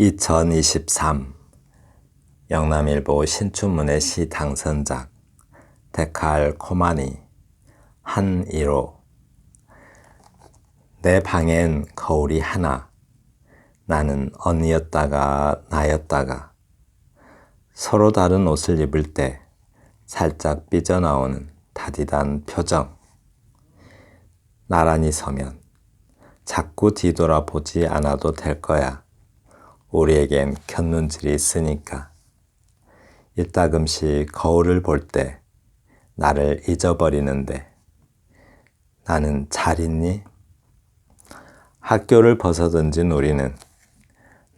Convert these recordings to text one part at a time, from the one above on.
2023 영남일보 신춘문예 시 당선작 데칼코마니 한일호. 내 방엔 거울이 하나. 나는 언니였다가 나였다가. 서로 다른 옷을 입을 때 살짝 삐져나오는 다디단 표정. 나란히 서면 자꾸 뒤돌아보지 않아도 될 거야. 우리에겐 곁눈질이 있으니까. 이따금씩 거울을 볼 때 나를 잊어버리는데 나는 잘 있니? 학교를 벗어던진 우리는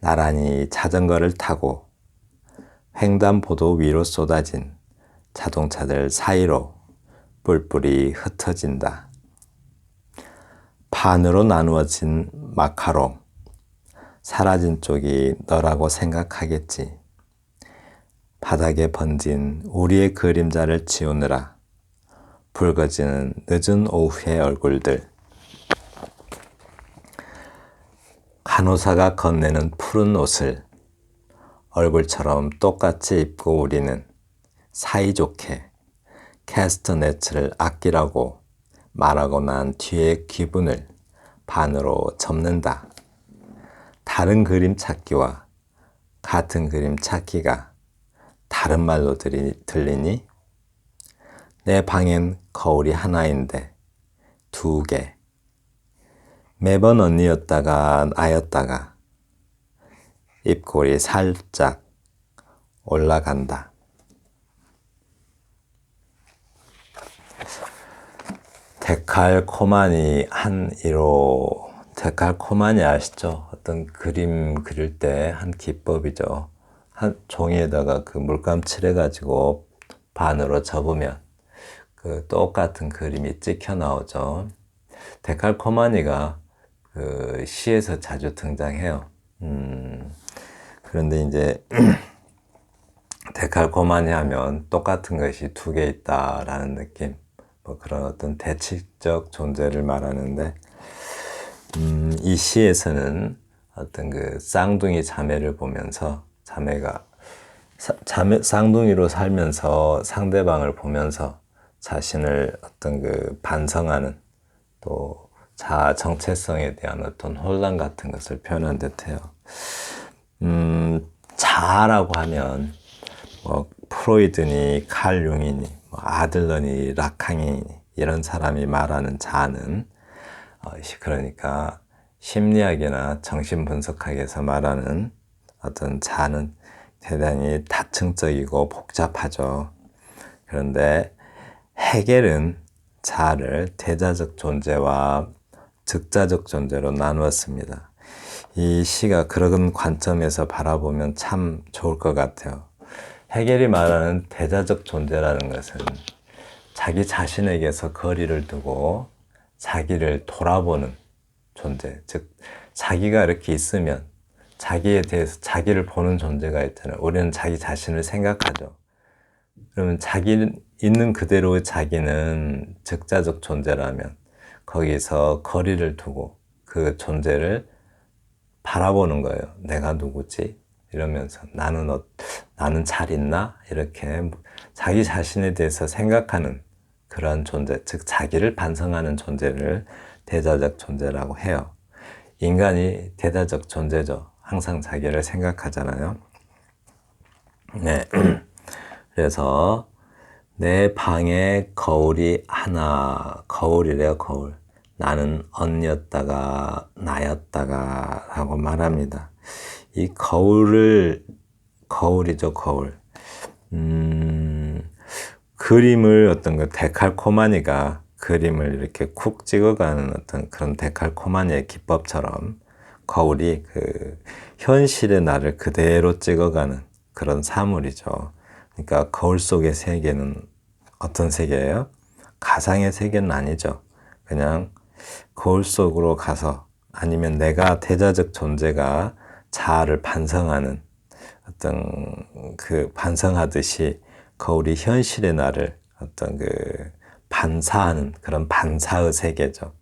나란히 자전거를 타고 횡단보도 위로 쏟아진 자동차들 사이로 뿔뿔이 흩어진다. 반으로 나누어진 마카롱. 사라진 쪽이 너라고 생각하겠지. 바닥에 번진 우리의 그림자를 지우느라 붉어지는 늦은 오후의 얼굴들. 간호사가 건네는 푸른 옷을 얼굴처럼 똑같이 입고 우리는 사이좋게 캐스터네츠를 아끼라고 말하고 난 뒤의 기분을 반으로 접는다. 다른 그림 찾기와 같은 그림 찾기가 다른 말로 들리니? 내 방엔 거울이 하나인데 두 개. 매번 언니였다가 나였다가 입꼬리 살짝 올라간다. 데칼코마니 한일호. 데칼코마니 아시죠? 어떤 그림 그릴 때 한 기법이죠. 한 종이에다가 그 물감 칠해가지고 반으로 접으면 그 똑같은 그림이 찍혀 나오죠. 데칼코마니가 그 시에서 자주 등장해요. 그런데 이제 데칼코마니 하면 똑같은 것이 두 개 있다라는 느낌, 뭐 그런 어떤 대칭적 존재를 말하는데, 이 시에서는 어떤 그 쌍둥이 자매를 보면서 자매가 쌍둥이로 살면서 상대방을 보면서 자신을 어떤 그 반성하는, 또 자아 정체성에 대한 어떤 혼란 같은 것을 표현한 듯해요. 자아라고 하면 뭐 프로이드니 칼 융이니 뭐 아들러니 라칸이니 이런 사람이 말하는 자아는 그러니까 심리학이나 정신분석학에서 말하는 어떤 자아는 대단히 다층적이고 복잡하죠. 그런데 헤겔은 자아를 대자적 존재와 즉자적 존재로 나누었습니다. 이 시가 그런 관점에서 바라보면 참 좋을 것 같아요. 헤겔이 말하는 대자적 존재라는 것은 자기 자신에게서 거리를 두고 자기를 돌아보는 존재, 즉 자기가 이렇게 있으면 자기에 대해서 자기를 보는 존재가 있잖아요. 우리는 자기 자신을 생각하죠. 그러면 자기 있는 그대로의 자기는 즉자적 존재라면 거기서 거리를 두고 그 존재를 바라보는 거예요. 내가 누구지? 이러면서 나는 잘 있나? 이렇게 자기 자신에 대해서 생각하는 그러한 존재, 즉 자기를 반성하는 존재를 대자적 존재라고 해요. 인간이 대자적 존재죠. 항상 자기를 생각하잖아요. 네. 그래서 내 방에 거울이 하나. 거울이래요, 거울. 나는 언니였다가 나였다가 라고 말합니다. 이 거울이죠, 거울. 그림을 어떤 그 데칼코마니가 그림을 이렇게 쿡 찍어가는 어떤 그런 데칼코마니의 기법처럼 거울이 그 현실의 나를 그대로 찍어가는 그런 사물이죠. 그러니까 거울 속의 세계는 어떤 세계예요? 가상의 세계는 아니죠. 그냥 거울 속으로 가서, 아니면 내가 대자적 존재가 자아를 반성하는 어떤 그 반성하듯이 거울이 현실의 나를 어떤 그 반사하는 그런 반사의 세계죠.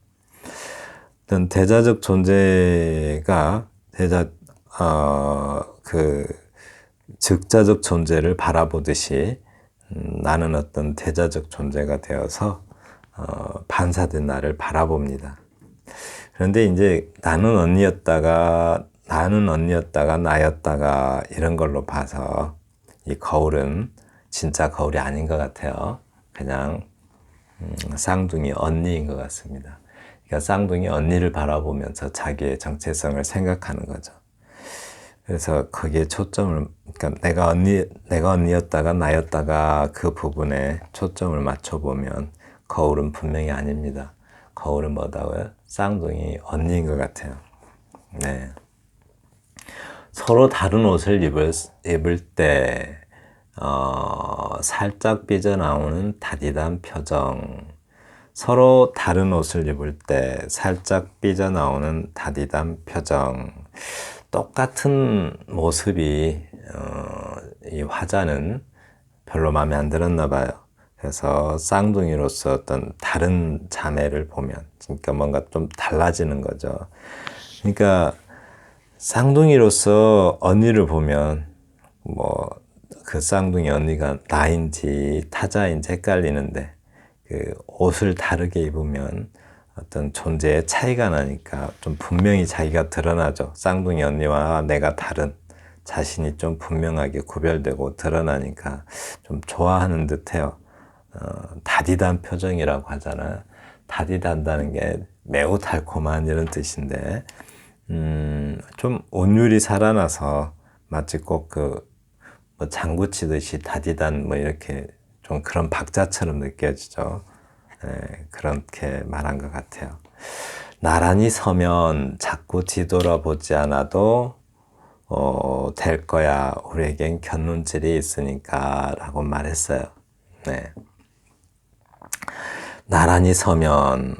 어떤 대자적 존재가 그 즉자적 존재를 바라보듯이 나는 어떤 대자적 존재가 되어서 반사된 나를 바라봅니다. 그런데 이제 나는 언니였다가 나였다가 이런 걸로 봐서 이 거울은 진짜 거울이 아닌 것 같아요. 그냥 쌍둥이 언니인 것 같습니다. 그러니까 쌍둥이 언니를 바라보면서 자기의 정체성을 생각하는 거죠. 그래서 거기에 초점을, 그러니까 내가 언니였다가 나였다가 그 부분에 초점을 맞춰보면 거울은 분명히 아닙니다. 거울은 뭐다고요? 쌍둥이 언니인 것 같아요. 네. 서로 다른 옷을 입을 때 살짝 삐져나오는 다디단 표정. 서로 다른 옷을 입을 때 살짝 삐져나오는 다디단 표정. 똑같은 모습이 이 화자는 별로 마음에 안 들었나 봐요. 그래서 쌍둥이로서 어떤 다른 자매를 보면, 그러니까 뭔가 좀 달라지는 거죠. 그러니까 쌍둥이로서 언니를 보면 뭐 그 쌍둥이 언니가 나인지 타자인지 헷갈리는데 그 옷을 다르게 입으면 어떤 존재의 차이가 나니까 좀 분명히 자기가 드러나죠. 쌍둥이 언니와 내가 다른 자신이 좀 분명하게 구별되고 드러나니까 좀 좋아하는 듯해요. 다디단 표정이라고 하잖아요. 다디단다는 게 매우 달콤한 이런 뜻인데 좀 온율이 살아나서 마치 꼭 뭐 장구 치듯이 다디단 뭐 이렇게 좀 그런 박자처럼 느껴지죠. 네, 그렇게 말한 것 같아요. 나란히 서면 자꾸 뒤돌아보지 않아도 될 거야. 우리에겐 견눈질이 있으니까 라고 말했어요. 네. 나란히 서면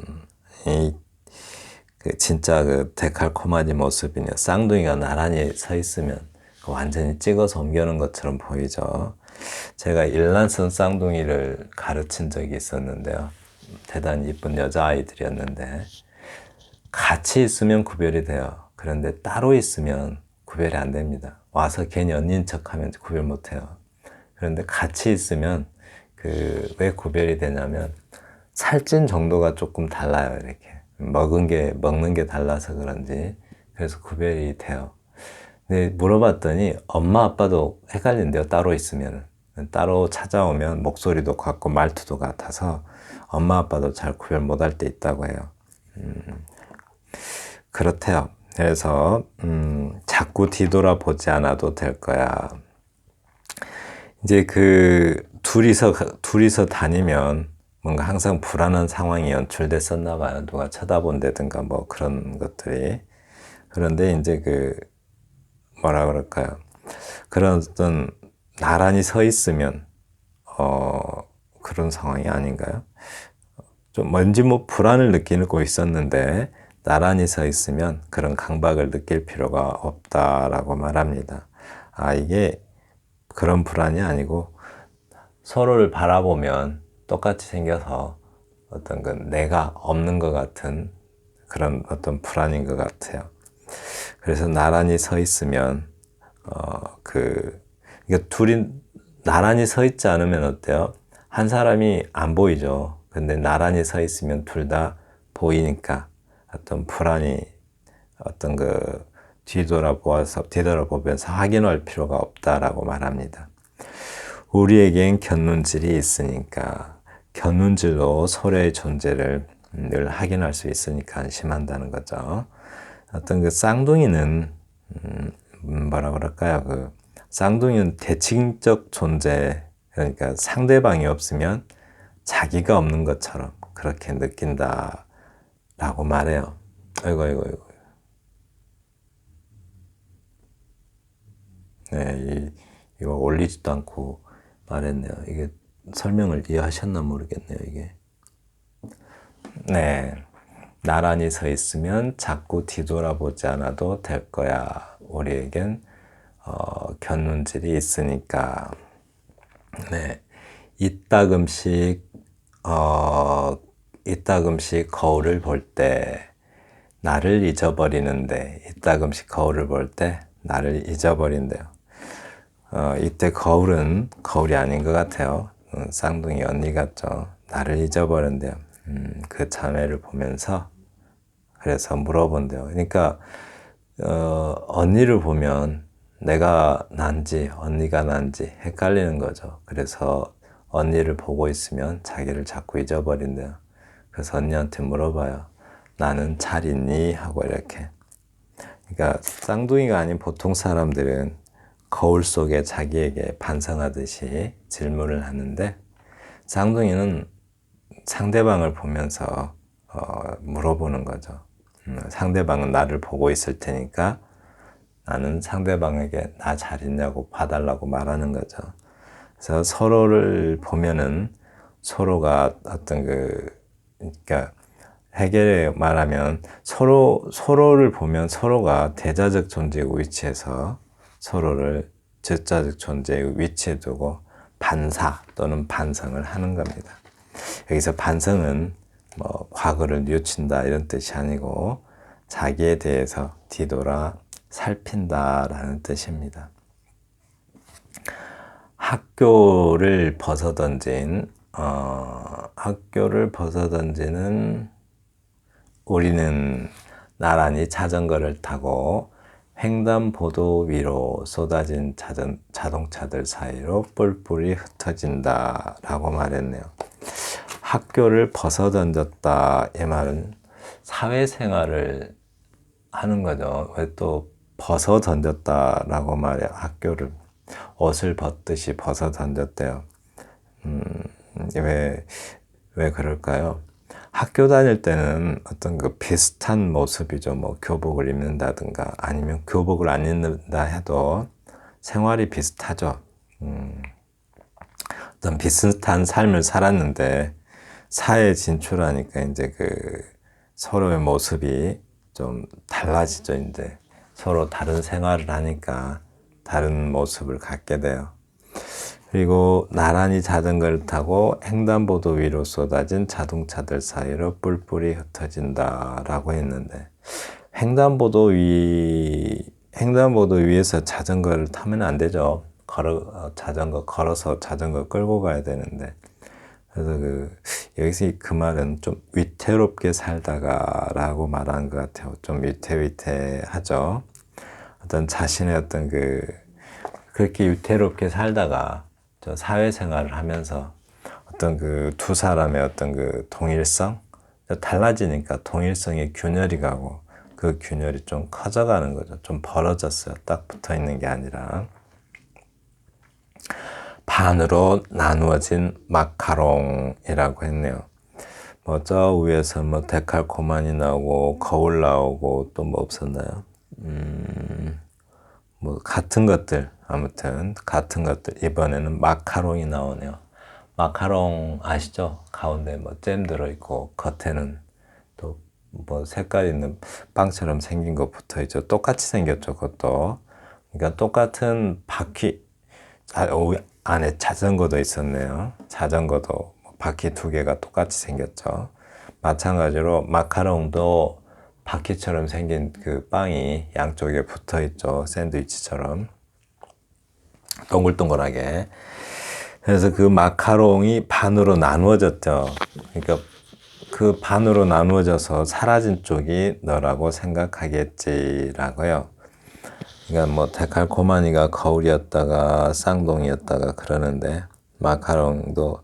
진짜 그 데칼코마니 모습이네요. 쌍둥이가 나란히 서 있으면 완전히 찍어서 옮겨놓은 것처럼 보이죠. 제가 일란선 쌍둥이를 가르친 적이 있었는데요. 대단히 이쁜 여자아이들이었는데 같이 있으면 구별이 돼요. 그런데 따로 있으면 구별이 안 됩니다. 와서 괜히 언니인 척하면 구별 못해요. 그런데 같이 있으면 왜 구별이 되냐면 살찐 정도가 조금 달라요. 이렇게 먹는 게 달라서 그런지 그래서 구별이 돼요. 근데 물어봤더니 엄마 아빠도 헷갈린대요. 따로 있으면 따로 찾아오면 목소리도 같고 말투도 같아서 엄마 아빠도 잘 구별 못할 때 있다고 해요. 그렇대요. 그래서 자꾸 뒤돌아보지 않아도 될 거야. 이제 둘이서 다니면 뭔가 항상 불안한 상황이 연출됐었나 봐요. 누가 쳐다본다든가 뭐 그런 것들이. 그런데 이제 뭐라 그럴까요? 그런 어떤 나란히 서 있으면 그런 상황이 아닌가요? 좀 뭔지 뭐 불안을 느끼고 있었는데 나란히 서 있으면 그런 강박을 느낄 필요가 없다라고 말합니다. 이게 그런 불안이 아니고 서로를 바라보면 똑같이 생겨서 어떤 내가 없는 것 같은 그런 어떤 불안인 것 같아요. 그래서 나란히 서 있으면 둘이 나란히 서 있지 않으면 어때요? 한 사람이 안 보이죠. 근데 나란히 서 있으면 둘 다 보이니까 어떤 불안이 뒤돌아보면서 확인할 필요가 없다라고 말합니다. 우리에겐 견눈질이 있으니까 견눈질로 서로의 존재를 늘 확인할 수 있으니까 안심한다는 거죠. 어떤 쌍둥이는 뭐라 그럴까요? 쌍둥이는 대칭적 존재, 그러니까 상대방이 없으면 자기가 없는 것처럼 그렇게 느낀다라고 말해요. 아이고. 네, 이거 올리지도 않고 말했네요. 이게 설명을 이해하셨나 모르겠네요, 이게. 네. 나란히 서 있으면 자꾸 뒤돌아보지 않아도 될 거야. 우리에겐 견눈질이 있으니까. 네. 이따금씩 거울을 볼 때 나를 잊어버리는데 이따금씩 거울을 볼 때 나를 잊어버린대요. 이때 거울이 아닌 것 같아요. 쌍둥이 언니 같죠. 나를 잊어버린대요. 그 자매를 보면서 그래서 물어본대요. 그러니까 언니를 보면 내가 난지 언니가 난지 헷갈리는 거죠. 그래서 언니를 보고 있으면 자기를 자꾸 잊어버린대요. 그래서 언니한테 물어봐요. 나는 잘 있니? 하고 이렇게. 그러니까 쌍둥이가 아닌 보통 사람들은 거울 속에 자기에게 반성하듯이 질문을 하는데 쌍둥이는 상대방을 보면서 물어보는 거죠. 상대방은 나를 보고 있을 테니까 나는 상대방에게 나 잘 있냐고 봐달라고 말하는 거죠. 그래서 서로를 보면은 서로가 어떤 그러니까 해결에 말하면 서로를 보면 서로가 대자적 존재의 위치에서 서로를 적자적 존재의 위치에 두고 반사 또는 반성을 하는 겁니다. 여기서 반성은 뭐 과거를 뉘우친다 이런 뜻이 아니고 자기에 대해서 뒤돌아 살핀다라는 뜻입니다. 학교를 벗어던지는 우리는 나란히 자전거를 타고 횡단보도 위로 쏟아진 자동차들 사이로 뿔뿔이 흩어진다 라고 말했네요. 학교를 벗어던졌다 이 말은 사회생활을 하는 거죠. 왜 또 벗어던졌다 라고 말해요. 학교를 옷을 벗듯이 벗어던졌대요. 왜 그럴까요? 학교 다닐 때는 어떤 그 비슷한 모습이죠. 뭐 교복을 입는다든가 아니면 교복을 안 입는다 해도 생활이 비슷하죠. 어떤 비슷한 삶을 살았는데 사회에 진출하니까 이제 그 서로의 모습이 좀 달라지죠. 이제 서로 다른 생활을 하니까 다른 모습을 갖게 돼요. 그리고 나란히 자전거를 타고 횡단보도 위로 쏟아진 자동차들 사이로 뿔뿔이 흩어진다라고 했는데 횡단보도 위에서 자전거를 타면 안 되죠. 걸어서 자전거 끌고 가야 되는데 그래서 여기서 그 말은 좀 위태롭게 살다가라고 말하는 것 같아요. 좀 위태위태하죠. 어떤 자신의 어떤 그렇게 위태롭게 살다가 저 사회생활을 하면서 어떤 두 사람의 어떤 동일성 달라지니까 동일성의 균열이 가고 그 균열이 좀 커져가는 거죠. 좀 벌어졌어요. 딱 붙어 있는 게 아니라 반으로 나누어진 마카롱이라고 했네요. 뭐 저 위에서 뭐 데칼코마니 나오고 거울 나오고 또 뭐 없었나요? 뭐 같은 것들 아무튼 같은 것들 이번에는 마카롱이 나오네요. 마카롱 아시죠? 가운데 뭐 잼 들어있고 겉에는 또 뭐 색깔 있는 빵처럼 생긴 거 붙어있죠. 똑같이 생겼죠. 그것도 그러니까 똑같은 바퀴 안에 자전거도 있었네요. 자전거도 바퀴 두 개가 똑같이 생겼죠. 마찬가지로 마카롱도 바퀴처럼 생긴 그 빵이 양쪽에 붙어 있죠. 샌드위치처럼 동글동글하게. 그래서 그 마카롱이 반으로 나누어졌죠. 그러니까 그 반으로 나누어져서 사라진 쪽이 너라고 생각하겠지라고요. 그러니까 뭐 데칼코마니가 거울이었다가 쌍둥이였다가 그러는데 마카롱도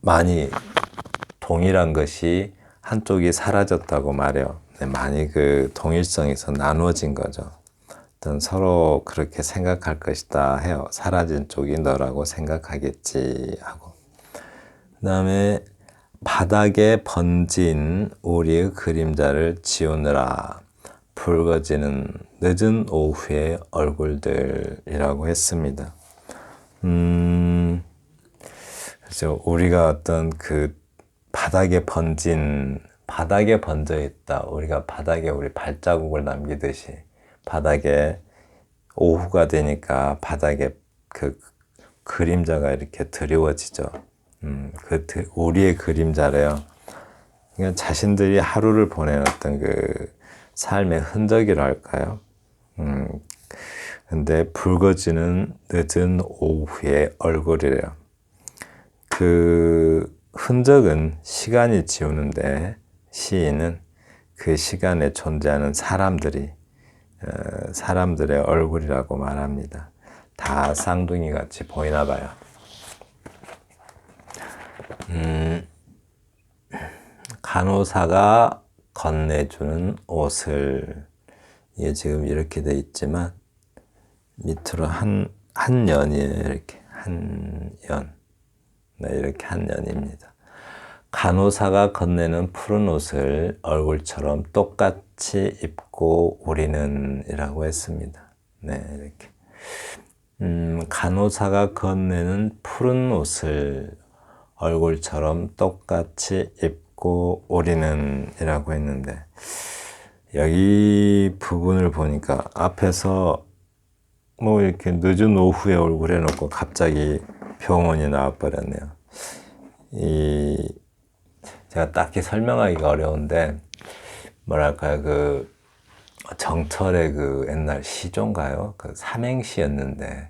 많이 동일한 것이 한쪽이 사라졌다고 말해요. 많이 그 동일성에서 나누어진 거죠. 어떤 서로 그렇게 생각할 것이다 해요. 사라진 쪽이 너라고 생각하겠지 하고. 그 다음에 바닥에 번진 우리의 그림자를 지우느라 붉어지는 늦은 오후의 얼굴들이라고 했습니다. 그래서 우리가 어떤 바닥에 번져 있다. 우리가 바닥에 우리 발자국을 남기듯이 바닥에 오후가 되니까 바닥에 그림자가 이렇게 드리워지죠. 우리의 그림자래요. 그러니까 자신들이 하루를 보낸 어떤 삶의 흔적이랄까요? 근데 붉어지는 늦은 오후의 얼굴이래요. 그 흔적은 시간이 지우는데 시인은 그 시간에 존재하는 사람들의 얼굴이라고 말합니다. 다 쌍둥이 같이 보이나 봐요. 간호사가 건네주는 옷을, 이게 지금 이렇게 돼 있지만 밑으로 한 년이에요. 이렇게 한 년. 네, 이렇게 한 년입니다. 간호사가 건네는 푸른 옷을 얼굴처럼 똑같이 입고 우리는 이라고 했습니다. 네, 이렇게. 간호사가 건네는 푸른 옷을 얼굴처럼 똑같이 입고 우리는 이라고 했는데, 여기 부분을 보니까 앞에서 뭐 이렇게 늦은 오후에 얼굴 해놓고 갑자기 병원이 나와버렸네요. 제가 딱히 설명하기가 어려운데, 뭐랄까요, 그 정철의 그 옛날 시조인가요? 그 삼행시였는데,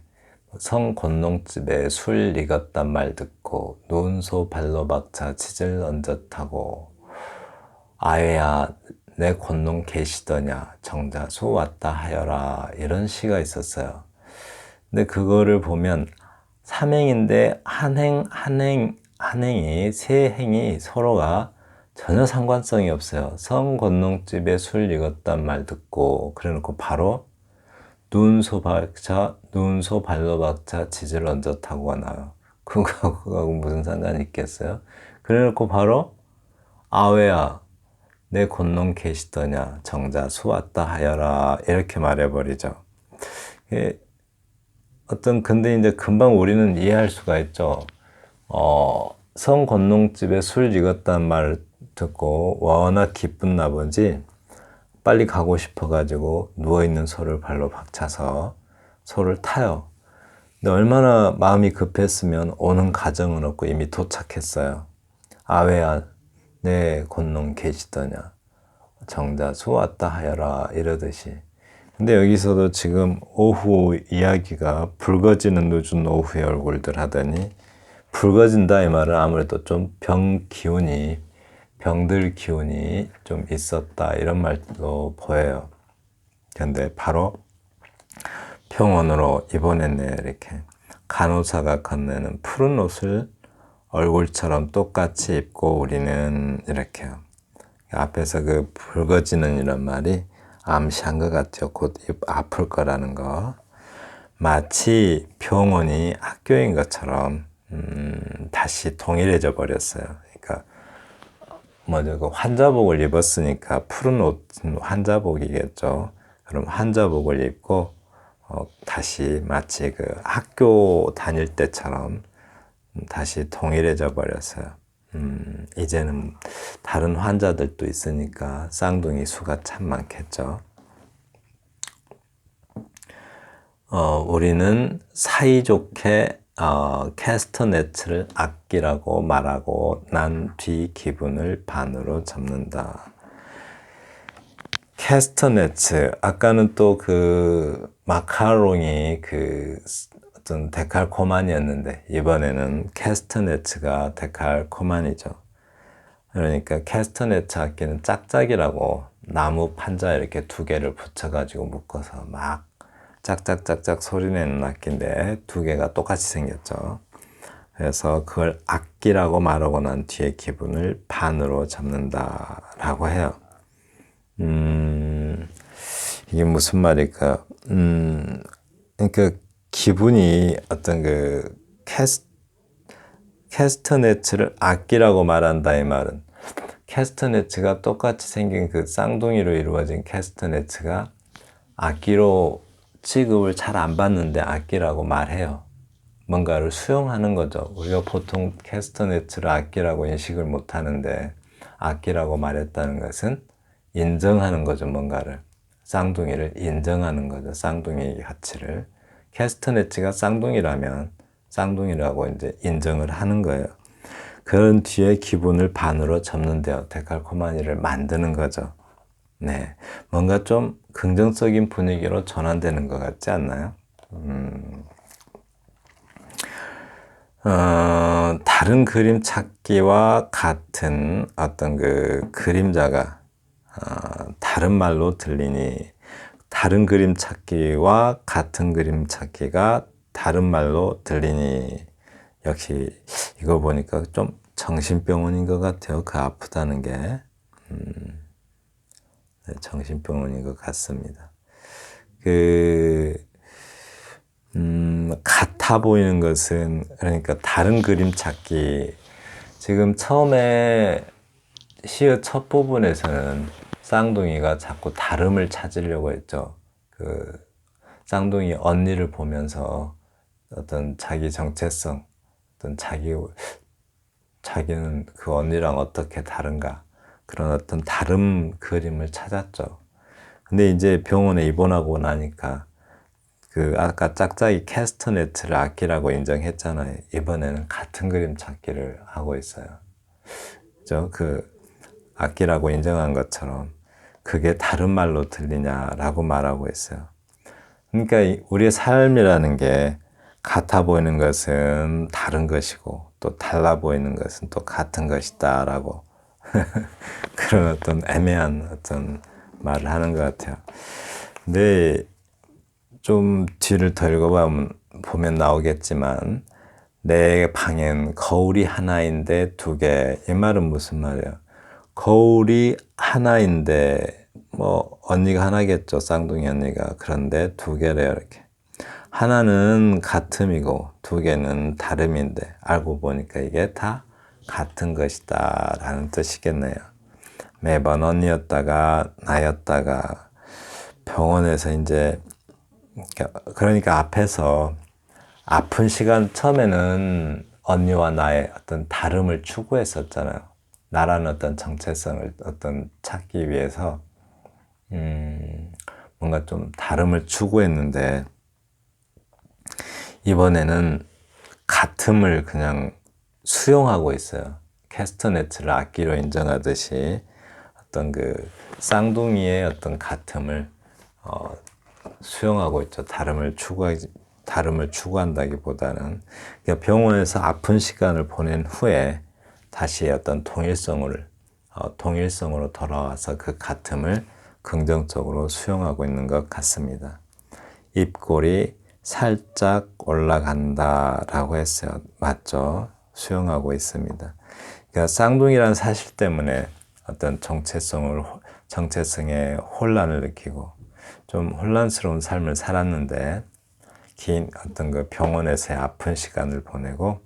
성곤농집에 술 익었단 말 듣고 눈소 발로 박차 치질 얹었다고, 아외야 내 곤농 계시더냐 정자수 왔다 하여라, 이런 시가 있었어요. 근데 그거를 보면 삼행인데 한행이 세 행이 서로가 전혀 상관성이 없어요. 성곤농집에 술 익었단 말 듣고 그래놓고 바로 눈소 발로 박차 치질 얹었다고가 나와요. 그거하고 무슨 상관이 있겠어요? 그래놓고 바로 아외야 내 곤농 계시더냐 정자 수 왔다 하여라, 이렇게 말해버리죠. 근데 이제 금방 우리는 이해할 수가 있죠. 성곤농집에 술 익었단 말 듣고 워낙 기쁜 나머지 빨리 가고 싶어가지고 누워있는 소를 발로 박차서 소를 타요. 근데 얼마나 마음이 급했으면 오는 가정은 없고 이미 도착했어요. 아외야 내 곤농 계시더냐 정자 수 왔다 하여라, 이러듯이. 근데 여기서도 지금 오후 이야기가 붉어지는 늦은 오후의 얼굴들 하더니, 붉어진다 이 말은 아무래도 좀 병들 기운이 좀 있었다, 이런 말도 보여요. 근데 바로 평온으로 입원했네요. 이렇게 간호사가 건네는 푸른 옷을 얼굴처럼 똑같이 입고 우리는, 이렇게요. 앞에서 그 붉어지는 이런 말이 암시한 것 같죠. 곧 아플 거라는 거. 마치 병원이 학교인 것처럼 다시 동일해져 버렸어요. 그러니까 먼저 그 환자복을 입었으니까 푸른 옷은 환자복이겠죠. 그럼 환자복을 입고 다시 마치 그 학교 다닐 때처럼 다시 동일해져 버렸어요. 이제는 다른 환자들도 있으니까 쌍둥이 수가 참 많겠죠. 우리는 사이좋게 캐스터네츠를 아끼라고 말하고 난 뒤 기분을 반으로 접는다. 캐스터네츠, 아까는 또 그 마카롱이 그 어떤 데칼코마니였는데 이번에는 캐스터네츠가 데칼코마니죠. 그러니까 캐스터네츠 악기는 짝짝이라고 나무 판자 이렇게 두 개를 붙여가지고 묶어서 막 짝짝짝짝 소리내는 악기인데 두 개가 똑같이 생겼죠. 그래서 그걸 악기라고 말하고 난 뒤에 기분을 반으로 잡는다라고 해요. 이게 무슨 말일까? 그러니까 기분이 어떤 그 캐스터네츠를 악기라고 말한다 이 말은, 캐스터네츠가 똑같이 생긴 그 쌍둥이로 이루어진 캐스터네츠가 악기로 취급을 잘 안 받는데 악기라고 말해요. 뭔가를 수용하는 거죠. 우리가 보통 캐스터네츠를 악기라고 인식을 못 하는데 악기라고 말했다는 것은 인정하는 거죠. 뭔가를, 쌍둥이를 인정하는 거죠. 쌍둥이의 가치를. 캐스터네츠가 쌍둥이라면 쌍둥이라고 이제 인정을 하는 거예요. 그런 뒤에 기분을 반으로 접는데요. 데칼코마니를 만드는 거죠. 네, 뭔가 좀 긍정적인 분위기로 전환되는 것 같지 않나요? 다른 그림 찾기와 같은 어떤 그 그림자가 다른 말로 들리니, 다른 그림 찾기와 같은 그림 찾기가 다른 말로 들리니, 역시 이거 보니까 좀 정신병원인 것 같아요. 그 아프다는 게. 네, 정신병원인 것 같습니다. 같아 보이는 것은, 그러니까 다른 그림 찾기. 지금 처음에 시의 첫 부분에서는 쌍둥이가 자꾸 다름을 찾으려고 했죠. 쌍둥이 언니를 보면서 어떤 자기 정체성, 어떤 자기는 그 언니랑 어떻게 다른가, 그런 어떤 다름 그림을 찾았죠. 근데 이제 병원에 입원하고 나니까 아까 짝짝이 캐스터네트를 악기라고 인정했잖아요. 이번에는 같은 그림 찾기를 하고 있어요. 그죠? 악기라고 인정한 것처럼 그게 다른 말로 들리냐라고 말하고 있어요. 그러니까 우리의 삶이라는 게 같아 보이는 것은 다른 것이고 또 달라 보이는 것은 또 같은 것이다라고 그런 어떤 애매한 어떤 말을 하는 것 같아요. 근데 좀 뒤를 더 읽어보면 나오겠지만, 내 방엔 거울이 하나인데 두 개. 이 말은 무슨 말이에요? 거울이 하나인데, 뭐 언니가 하나겠죠, 쌍둥이 언니가. 그런데 두 개래요, 이렇게. 하나는 같음이고 두 개는 다름인데, 알고 보니까 이게 다 같은 것이다 라는 뜻이겠네요. 매번 언니였다가 나였다가 병원에서 이제, 그러니까 앞에서 아픈 시간, 처음에는 언니와 나의 어떤 다름을 추구했었잖아요. 나라는 어떤 정체성을 어떤 찾기 위해서 뭔가 좀 다름을 추구했는데, 이번에는 같음을 그냥 수용하고 있어요. 캐스터네트를 악기로 인정하듯이 어떤 쌍둥이의 어떤 같음을 수용하고 있죠. 다름을 추구한다기보다는, 그러니까 병원에서 아픈 시간을 보낸 후에 다시 어떤 동일성으로 돌아와서 그 같음을 긍정적으로 수용하고 있는 것 같습니다. 입꼬리 살짝 올라간다라고 했어요. 맞죠? 수용하고 있습니다. 그러니까 쌍둥이라는 사실 때문에 어떤 정체성에 혼란을 느끼고 좀 혼란스러운 삶을 살았는데, 긴 어떤 병원에서의 아픈 시간을 보내고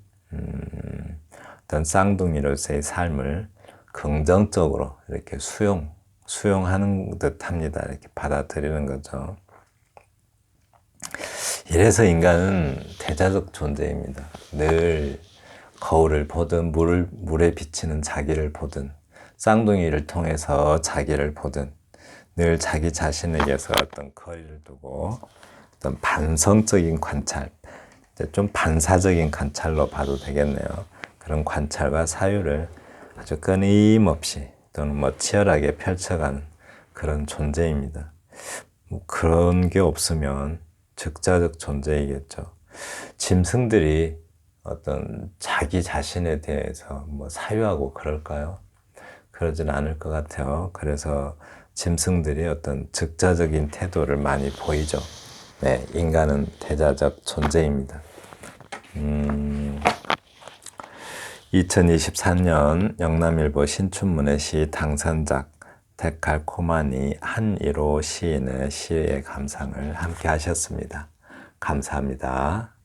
어떤 쌍둥이로서의 삶을 긍정적으로 이렇게 수용하는 듯 합니다. 이렇게 받아들이는 거죠. 이래서 인간은 대자적 존재입니다. 늘 거울을 보든 물에 비치는 자기를 보든 쌍둥이를 통해서 자기를 보든 늘 자기 자신에게서 어떤 거리를 두고 어떤 반성적인 관찰, 좀 반사적인 관찰로 봐도 되겠네요. 그런 관찰과 사유를 아주 끊임없이 또는 치열하게 펼쳐가는 그런 존재입니다. 그런 게 없으면 즉자적 존재이겠죠. 짐승들이 어떤 자기 자신에 대해서 사유하고 그럴까요? 그러진 않을 것 같아요. 그래서 짐승들이 어떤 즉자적인 태도를 많이 보이죠. 네, 인간은 대자적 존재입니다. 2023년 영남일보 신춘문예 시 당선작 데칼코마니 한일호 시인의 시의 감상을 함께 하셨습니다. 감사합니다.